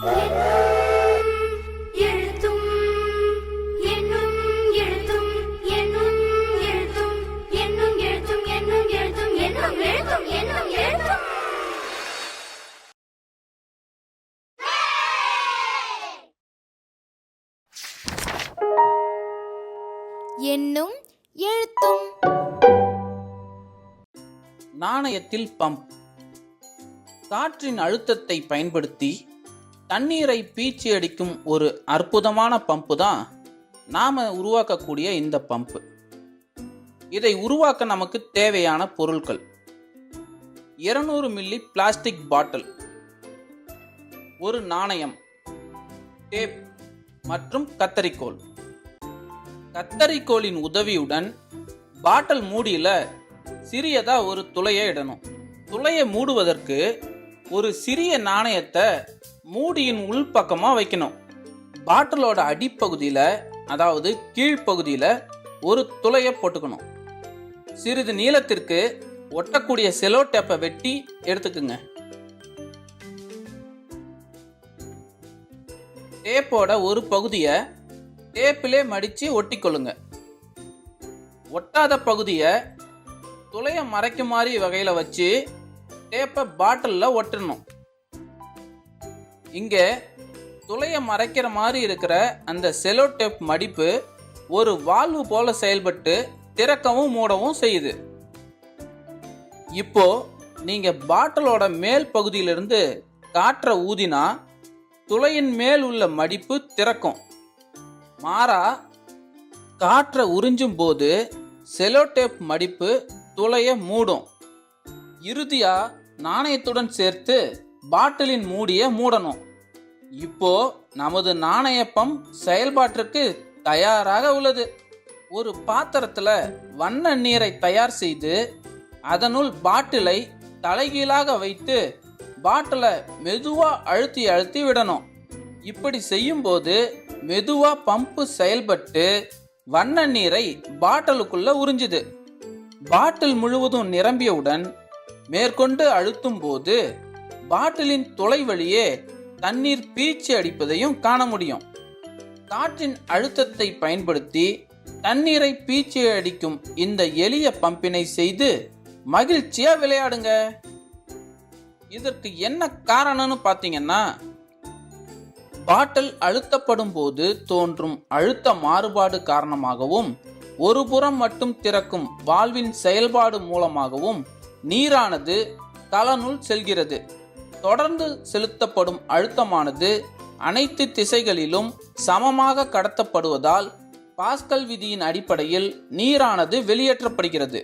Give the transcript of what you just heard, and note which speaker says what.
Speaker 1: எண்ணும் எழுத்தும்.
Speaker 2: நாணயத்தில் பம்ப். காற்றின் அழுத்தத்தை பயன்படுத்தி தண்ணீரை பீச்சி அடிக்கும் ஒரு அற்புதமான பம்பு தான் நாம உருவாக்கக்கூடிய இந்த பம்பு. இதை உருவாக்க நமக்கு தேவையான பொருட்கள்: 200 மில்லி பிளாஸ்டிக் பாட்டில், ஒரு நாணயம், டேப் மற்றும் கத்தரிக்கோல். கத்தரிக்கோலின் உதவியுடன் பாட்டில் மூடியில சிறியதா ஒரு துளையை இடணும். துளையை மூடுவதற்கு ஒரு சிறிய நாணயத்தை மூடியின் உள்பக்கமா வைக்கணும். பாட்டிலோட அடிப்பகுதியில, அதாவது கீழ்ப்பகுதியில ஒரு துளையை போட்டுக்கணும். சிறிது நீளத்திற்கு ஒட்டக்கூடிய செலோ டேப்பை வெட்டி எடுத்துக்குங்க. டேப்போட ஒரு பகுதியை டேப்பிலே மடிச்சு ஒட்டிக்கொள்ளுங்க. ஒட்டாத பகுதியை துளைய மறைக்கும் மாதிரி வகையில வச்சு டேப்பை பாட்டில்ல ஒட்டணும். இங்க துளைய மறைக்கிற மாதிரி இருக்கிற அந்த செலோ டேப் மடிப்பு ஒரு வால்வு போல செயல்பட்டு திறக்கவும் மூடவும் செய்யுது. இப்போ நீங்க பாட்டிலோட மேல் பகுதியிலிருந்து காற்றை ஊதினா துளையின் மேல் உள்ள மடிப்பு திறக்கும். மாறா காற்றை உறிஞ்சும் போது செலோ டேப் மடிப்பு துளைய மூடும். இறுதியா நாணயத்துடன் சேர்த்து பாட்டிலின் மூடிய மூடணும். இப்போ நமது நாணய பம்ப் செயல்பாட்டிற்கு தயாராக உள்ளது. ஒரு பாத்திரத்துல வண்ண நீரை தயார் செய்து அதனுள் பாட்டிலை தலைகீழாக வைத்து பாட்டிலை மெதுவா அழுத்தி அழுத்தி விடணும். இப்படி செய்யும் போது மெதுவா பம்பு செயல்பட்டு வண்ண நீரை பாட்டிலுக்குள்ள உறிஞ்சுது. பாட்டில் முழுவதும் நிரம்பியவுடன் மேற்கொண்டு அழுத்தும் போது பாட்டிலின் துளை வழியே தண்ணீர் பீச்சி அடிப்பதையும் காண முடியும். காற்றின் அழுத்தத்தை பயன்படுத்தி தண்ணீரை பீச்சி அடிக்கும் இந்த எளிய பம்பினை செய்து மகிழ்ச்சியா விளையாடுங்க. இதற்கு என்ன காரணம்னு பார்த்தீங்கன்னா, பாட்டில் அழுத்தப்படும் போது தோன்றும் அழுத்த மாறுபாடு காரணமாகவும் ஒரு புறம் மட்டும் திறக்கும் வால்வின் செயல்பாடு மூலமாகவும் நீரானது தளனுள் செல்கிறது. தொடர்ந்து செலுத்தப்படும் அழுத்தமானது அனைத்து திசைகளிலும் சமமாக கடத்தப்படுவதால் பாஸ்கல் விதியின் அடிப்படையில் நீரானது வெளியேற்றப்படுகிறது.